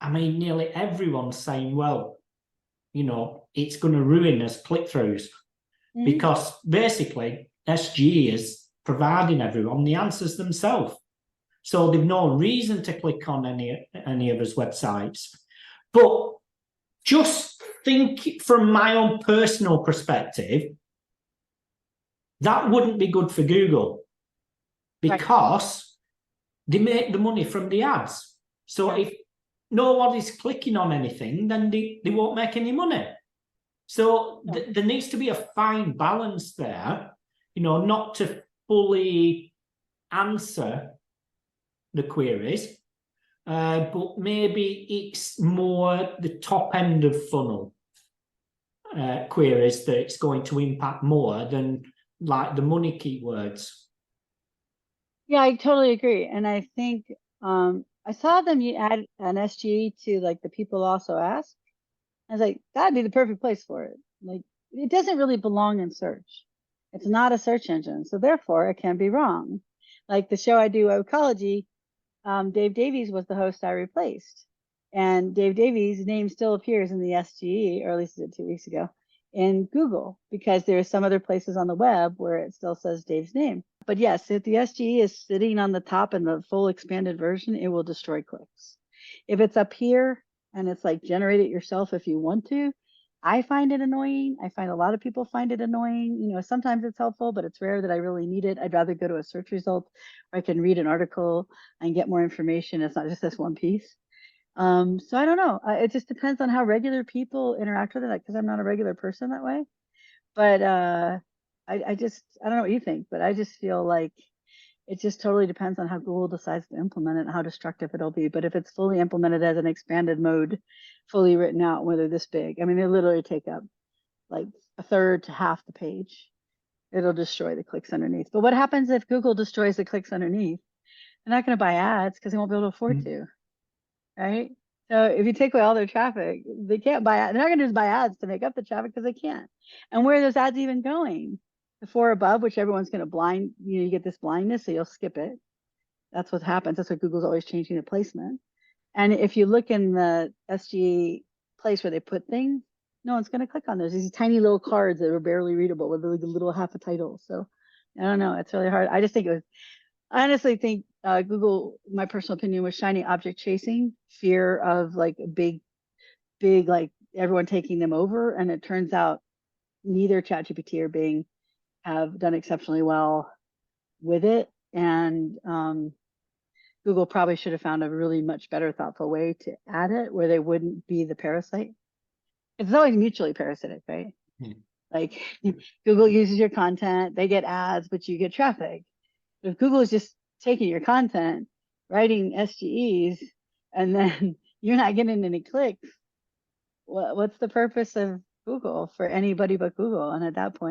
I mean, nearly everyone's saying, well, it's going to ruin us click-throughs because basically SGE is providing everyone the answers themselves. So they've no reason to click on any of his websites. But just think from my own personal perspective, that wouldn't be good for Google because they make the money from the ads. So if nobody's clicking on anything, then they won't make any money. So there needs to be a fine balance there, not to fully answer the queries, but maybe it's more the top end of funnel queries that it's going to impact more than like the money keywords. Yeah, I totally agree. And I think I saw them add an SGE to like the people also ask. I was like, that'd be the perfect place for it. Like, it doesn't really belong in search. It's not a search engine, so therefore it can be wrong. Like the show I do, Ecology, Dave Davies was the host I replaced, and Dave Davies' name still appears in the SGE, or at least it did 2 weeks ago, in Google, because there are some other places on the web where it still says Dave's name. But yes, if the SGE is sitting on the top in the full expanded version, it will destroy clicks. If it's up here and it's like generate it yourself if you want to, I find it annoying. I find a lot of people find it annoying. Sometimes it's helpful, but it's rare that I really need it. I'd rather go to a search result where I can read an article and get more information. It's not just this one piece. So I don't know. It just depends on how regular people interact with it, because I'm not a regular person that way. But I don't know what you think, but I just feel like it just totally depends on how Google decides to implement it and how destructive it'll be. But if it's fully implemented as an expanded mode, fully written out, whether this big, I mean, they literally take up like a third to half the page. It'll destroy the clicks underneath. But what happens if Google destroys the clicks underneath? They're not going to buy ads because they won't be able to afford to, right? So if you take away all their traffic, they can't buy ads. They're not going to just buy ads to make up the traffic because they can't. And where are those ads even going? The four above, which everyone's going to blind, you get this blindness, so you'll skip it. That's what happens. That's what Google's always changing the placement. And if you look in the SGE place where they put things, no one's going to click on those. These tiny little cards that are barely readable with like a little half a title. So I don't know. It's really hard. I honestly think Google, my personal opinion, was shiny object chasing, fear of like big, like everyone taking them over. And it turns out neither ChatGPT or Bing have done exceptionally well with it. And Google probably should have found a really much better, thoughtful way to add it where they wouldn't be the parasite. It's always mutually parasitic, right? Like Google uses your content, they get ads, but you get traffic. If Google is just taking your content, writing SGEs, and then you're not getting any clicks, what's the purpose of Google for anybody but Google? And at that point,